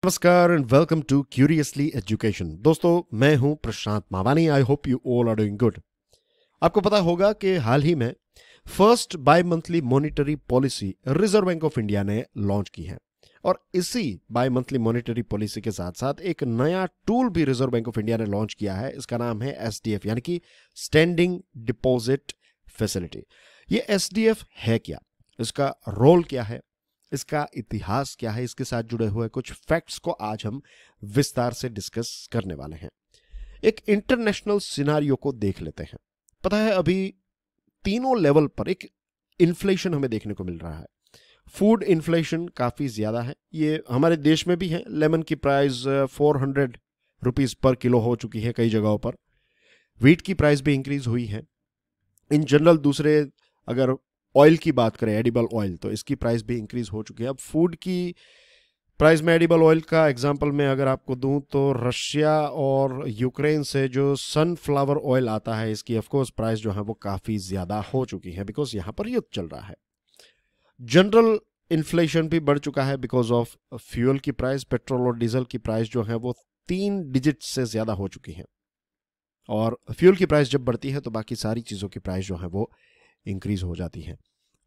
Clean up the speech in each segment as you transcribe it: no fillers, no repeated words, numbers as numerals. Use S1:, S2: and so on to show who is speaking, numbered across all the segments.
S1: नमस्कार and welcome to curiously education. दोस्तों, मैं हूं Prashant Mavani. I hope you all are doing good. आपको पता होगा कि हाल ही में first bimonthly monetary policy reserve bank of India ने लॉन्च की है और इसी बाई मंथली मॉनिटरी पॉलिसी के साथ साथ एक नया टूल भी रिजर्व बैंक ऑफ इंडिया ने लॉन्च किया है। इसका नाम है एसडीएफ, यानी कि स्टैंडिंग डिपॉजिट फैसिलिटी। ये एसडीएफ है क्या, इसका रोल क्या है, इसका इतिहास क्या है, इसके साथ जुड़े हुए कुछ फैक्ट्स को आज हम विस्तार से डिस्कस करने वाले हैं। एक इंटरनेशनल सिनारियो को देख लेते हैं। पता है, अभी तीनों लेवल पर एक इन्फ्लेशन हमें देखने को मिल रहा है। फूड इन्फ्लेशन काफी ज्यादा है, ये हमारे देश में भी है। लेमन की प्राइस 400 रुपीज पर किलो हो चुकी है कई जगहों पर। व्हीट की प्राइस भी इंक्रीज हुई है। इन जनरल दूसरे अगर ऑयल की बात करें, एडिबल ऑयल, तो इसकी प्राइस भी इंक्रीज हो चुकी है। अब फूड की प्राइस में एडिबल ऑयल का एग्जांपल मैं अगर आपको दूं तो रशिया और यूक्रेन से जो सनफ्लावर ऑयल आता है, इसकी ऑफकोर्स प्राइस जो है वो काफी ज्यादा हो चुकी है बिकॉज यहां पर युद्ध चल रहा है। जनरल इन्फ्लेशन भी बढ़ चुका है बिकॉज ऑफ फ्यूल की प्राइस। पेट्रोल और डीजल की प्राइस जो है वो 3 डिजिट से ज्यादा हो चुकी है और फ्यूल की प्राइस जब बढ़ती है तो बाकी सारी चीजों की प्राइस जो है वो इंक्रीज हो जाती है।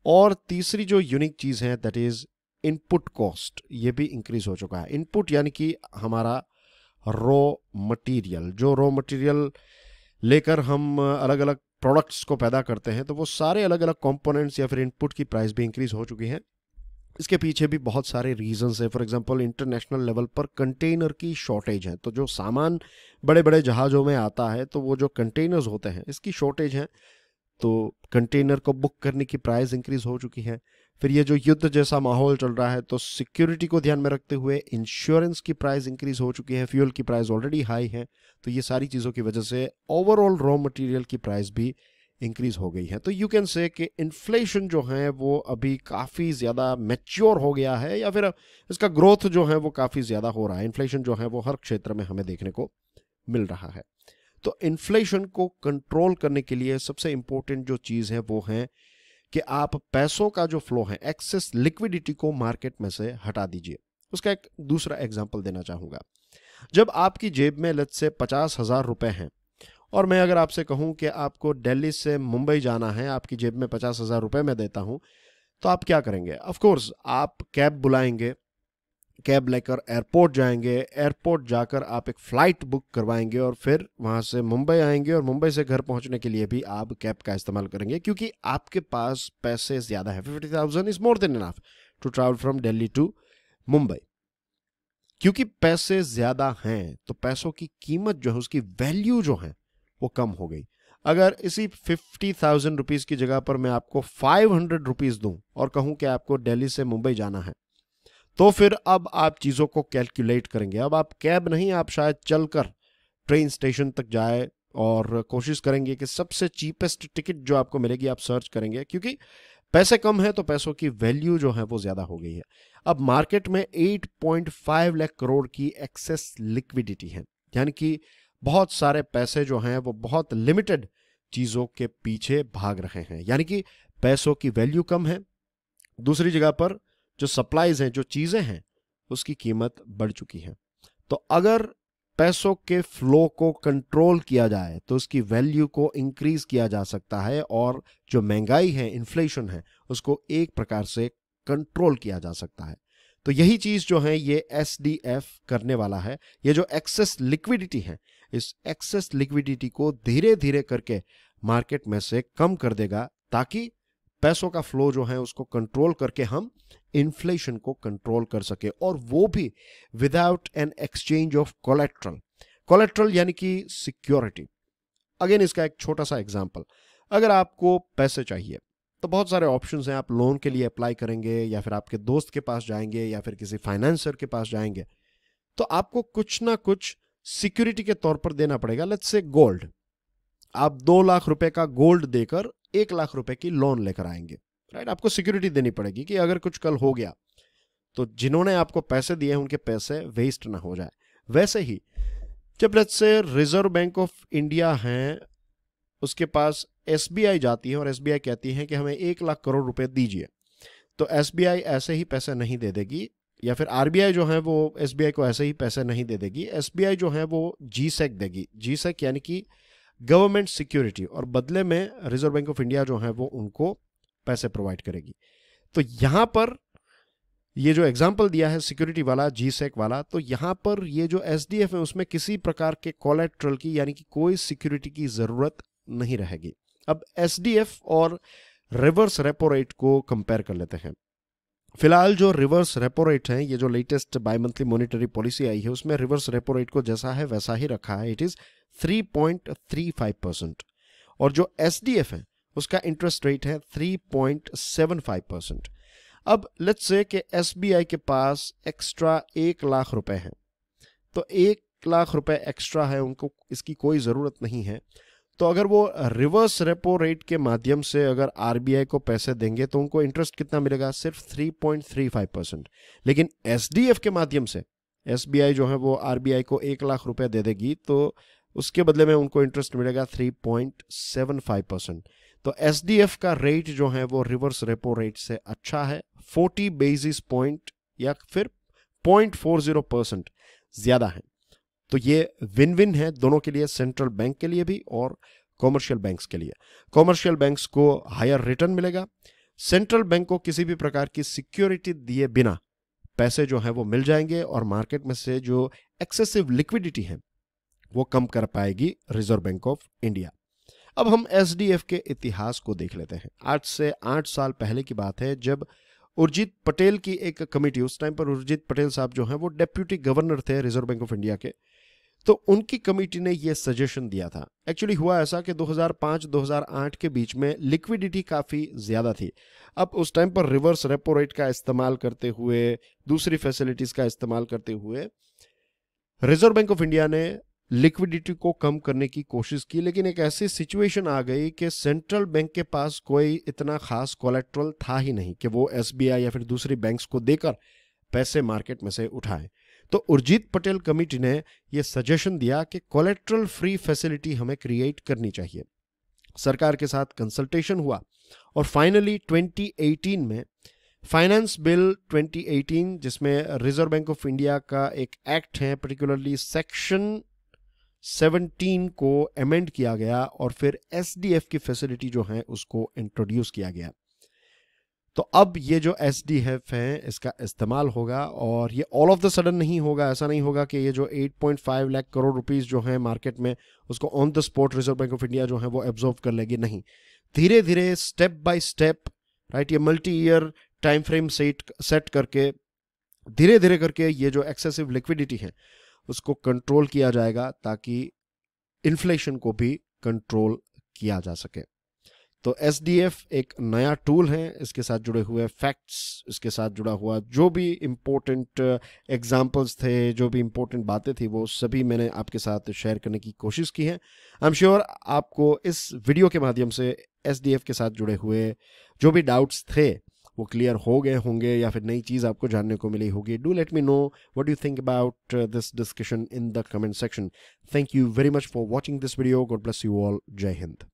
S1: और तीसरी जो यूनिक चीज है दैट इज इनपुट कॉस्ट, ये भी इंक्रीज हो चुका है। इनपुट यानी कि हमारा रॉ मटेरियल, जो रॉ मटेरियल लेकर हम अलग अलग प्रोडक्ट्स को पैदा करते हैं, तो वो सारे अलग अलग कंपोनेंट्स या फिर इनपुट की प्राइस भी इंक्रीज हो चुकी है। इसके पीछे भी बहुत सारे रीजंस है। फॉर एग्जांपल, इंटरनेशनल लेवल पर कंटेनर की शॉर्टेज है, तो जो सामान बड़े बड़े जहाज़ों में आता है तो वो जो कंटेनर्स होते हैं इसकी शॉर्टेज है, तो कंटेनर को बुक करने की प्राइस इंक्रीज हो चुकी है। फिर ये जो युद्ध जैसा माहौल चल रहा है तो सिक्योरिटी को ध्यान में रखते हुए इंश्योरेंस की प्राइस इंक्रीज हो चुकी है। फ्यूल की प्राइस ऑलरेडी हाई है, तो ये सारी चीज़ों की वजह से ओवरऑल रॉ मटेरियल की प्राइस भी इंक्रीज हो गई है। तो यू कैन से कि इन्फ्लेशन जो है वो अभी काफ़ी ज़्यादा मैच्योर हो गया है, या फिर इसका ग्रोथ जो है वो काफ़ी ज़्यादा हो रहा है। इन्फ्लेशन जो है वो हर क्षेत्र में हमें देखने को मिल रहा है। तो इन्फ्लेशन को कंट्रोल करने के लिए सबसे इंपॉर्टेंट जो चीज़ है वो है कि आप पैसों का जो फ्लो है, एक्सेस लिक्विडिटी को मार्केट में से हटा दीजिए। उसका एक दूसरा एग्जांपल देना चाहूंगा। जब आपकी जेब में लेट्स से 50,000 रुपए हैं और मैं अगर आपसे कहूं कि आपको दिल्ली से मुंबई जाना है, आपकी जेब में 50,000 रुपए मैं देता हूं, तो आप क्या करेंगे? ऑफ कोर्स आप कैब बुलाएंगे, कैब लेकर एयरपोर्ट जाएंगे, एयरपोर्ट जाकर आप एक फ़्लाइट बुक करवाएंगे और फिर वहाँ से मुंबई आएंगे और मुंबई से घर पहुँचने के लिए भी आप कैब का इस्तेमाल करेंगे क्योंकि आपके पास पैसे ज़्यादा है। 50,000 is more than enough to travel from Delhi to Mumbai. क्योंकि पैसे ज़्यादा हैं तो पैसों की कीमत जो है, उसकी वैल्यू जो है वो कम हो गई। अगर इसी 50,000 रुपीज़ की जगह पर मैं आपको 500 रुपीज़ दूं और कहूं कि आपको दिल्ली से मुंबई जाना है, तो फिर अब आप चीज़ों को कैलकुलेट करेंगे। अब आप कैब नहीं, आप शायद चलकर ट्रेन स्टेशन तक जाए और कोशिश करेंगे कि सबसे चीपेस्ट टिकट जो आपको मिलेगी आप सर्च करेंगे, क्योंकि पैसे कम है तो पैसों की वैल्यू जो है वो ज़्यादा हो गई है। अब मार्केट में 8.5 लाख करोड़ की एक्सेस लिक्विडिटी है, यानी कि बहुत सारे पैसे जो हैं वो बहुत लिमिटेड चीज़ों के पीछे भाग रहे हैं, यानी कि पैसों की वैल्यू कम है। दूसरी जगह पर जो सप्लाईज हैं, जो चीजें हैं, उसकी कीमत बढ़ चुकी है। तो अगर पैसों के फ्लो को कंट्रोल किया जाए तो उसकी वैल्यू को इंक्रीज किया जा सकता है और जो महंगाई है, इन्फ्लेशन है, उसको एक प्रकार से कंट्रोल किया जा सकता है। तो यही चीज जो है ये एसडीएफ करने वाला है। ये जो एक्सेस लिक्विडिटी है, इस एक्सेस लिक्विडिटी को धीरे धीरे करके मार्केट में से कम कर देगा ताकि पैसों का फ्लो जो है उसको कंट्रोल करके हम इन्फ्लेशन को कंट्रोल कर सके, और वो भी without an exchange of collateral. Collateral यानी कि सिक्योरिटी। अगेन इसका एक छोटा सा एग्जांपल, अगर आपको पैसे चाहिए तो बहुत सारे ऑप्शंस हैं। आप लोन के लिए अप्लाई करेंगे या फिर आपके दोस्त के पास जाएंगे या फिर किसी फाइनेंसर के पास जाएंगे, तो आपको कुछ ना कुछ सिक्योरिटी के तौर पर देना पड़ेगा। लेट्स से गोल्ड, आप 2 लाख रुपए का गोल्ड देकर 1 लाख रुपए की लोन लेकर आएंगे, राइट? आपको सिक्योरिटी देनी पड़ेगी कि अगर कुछ कल हो गया तो जिन्होंने आपको पैसे दिए हैं उनके पैसे वेस्ट ना हो जाए। वैसे ही जब let's say reserve bank of India है, उसके पास एसबीआई जाती है और एसबीआई कहती है कि हमें 1 लाख करोड़ रुपए दीजिए, तो एसबीआई ऐसे ही पैसे नहीं दे देगी। या फिर आरबीआई जो है वो एसबीआई को ऐसे ही पैसे नहीं दे देगी। एसबीआई जो है वो जीसेक देगी। जीसेक यानी कि गवर्नमेंट सिक्योरिटी, और बदले में रिजर्व बैंक ऑफ इंडिया जो है वो उनको पैसे प्रोवाइड करेगी। तो यहां पर ये जो एग्जाम्पल दिया है सिक्योरिटी वाला, जीसेक वाला, तो यहां पर ये जो एसडीएफ है उसमें किसी प्रकार के कोलेट्रल की यानी कि कोई सिक्योरिटी की जरूरत नहीं रहेगी। अब एसडीएफ और रिवर्स रेपो रेट को कंपेयर कर लेते हैं। फिलहाल जो रिवर्स रेपो रेट है, ये जो latest bimonthly monetary policy आई है उसमें रिवर्स रेपो रेट को जैसा है वैसा ही रखा है। It is 3.35%। और जो एसडीएफ है उसका इंटरेस्ट रेट है 3.75%। अब लेट्स से कि एसबीआई के पास एक्स्ट्रा 1 लाख रुपए है, तो 1 लाख रुपए एक्स्ट्रा है, उनको इसकी कोई जरूरत नहीं है। तो अगर वो रिवर्स रेपो रेट के माध्यम से अगर आरबीआई को पैसे देंगे तो उनको इंटरेस्ट कितना मिलेगा? सिर्फ 3.35%। लेकिन एसडीएफ के माध्यम से एसबीआई जो है वो आरबीआई को 1 लाख रुपए दे देगी, तो उसके बदले में उनको इंटरेस्ट मिलेगा 3.75%। तो एसडीएफ का रेट जो है वो रिवर्स रेपो रेट से अच्छा है, 40 बेसिस पॉइंट या फिर 0.40% ज्यादा है। तो ये विन विन है दोनों के लिए, सेंट्रल बैंक के लिए भी और कॉमर्शियल बैंक्स के लिए। कॉमर्शियल बैंक्स को हायर रिटर्न मिलेगा, सेंट्रल बैंक को किसी भी प्रकार की सिक्योरिटी दिए बिना पैसे जो है वो मिल जाएंगे, और मार्केट में से जो एक्सेसिव लिक्विडिटी है वो कम कर पाएगी रिजर्व बैंक ऑफ इंडिया। अब हम एसडीएफ के इतिहास को देख लेते हैं। आज से 8 साल पहले की बात है, जब उर्जित पटेल की एक कमेटी, उस टाइम पर उर्जित पटेल साहब जो हैं वो डेप्यूटी गवर्नर थे रिजर्व बैंक ऑफ इंडिया के, तो उनकी कमेटी ने यह सजेशन दिया था। एक्चुअली हुआ ऐसा कि 2005-2008 के बीच में लिक्विडिटी काफी ज्यादा थी। अब उस टाइम पर रिवर्स रेपो रेट का इस्तेमाल करते हुए, दूसरी फैसिलिटीज का इस्तेमाल करते हुए रिजर्व बैंक ऑफ इंडिया ने लिक्विडिटी को कम करने की कोशिश की, लेकिन एक ऐसी सिचुएशन आ गई कि सेंट्रल बैंक के पास कोई इतना खास कोलेट्रल था ही नहीं कि वो एसबीआई या फिर दूसरी बैंक्स को देकर पैसे मार्केट में से उठाएं। तो उर्जित पटेल कमेटी ने यह सजेशन दिया कि कोलेट्रल फ्री फैसिलिटी हमें क्रिएट करनी चाहिए। सरकार के साथ कंसल्टेशन हुआ और फाइनली 2018 में फाइनेंस बिल 2018, जिसमें रिजर्व बैंक ऑफ इंडिया का एक एक्ट है, पर्टिकुलरली सेक्शन 17 को अमेंड किया गया और फिर एसडीएफ की फैसिलिटी जो है उसको इंट्रोड्यूस किया गया। तो अब ये जो एसडीएफ है इसका इस्तेमाल होगा, और ये ऑल ऑफ द सडन नहीं होगा। ऐसा नहीं होगा कि ये जो 8.5 लाख करोड़ रुपीस जो है मार्केट में, उसको on the spot reserve bank of India जो है वो एब्जॉर्व कर लेगी। नहीं, धीरे धीरे, स्टेप बाय स्टेप, राइट, ये multi year time frame set करके धीरे धीरे करके ये जो एक्सेसिव लिक्विडिटी है उसको कंट्रोल किया जाएगा, ताकि इन्फ्लेशन को भी कंट्रोल किया जा सके। तो एसडीएफ एक नया टूल है, इसके साथ जुड़े हुए फैक्ट्स, इसके साथ जुड़ा हुआ जो भी इंपॉर्टेंट एग्जांपल्स थे, जो भी इंपॉर्टेंट बातें थी, वो सभी मैंने आपके साथ शेयर करने की कोशिश की है। आई एम श्योर आपको इस वीडियो के माध्यम से एसडीएफ के साथ जुड़े हुए जो भी डाउट्स थे वो क्लियर हो गए होंगे, या फिर नई चीज़ आपको जानने को मिली होगी। Do let me know what you think about this discussion in the comment section. Thank you very much for watching this video. God bless you all. जय हिंद।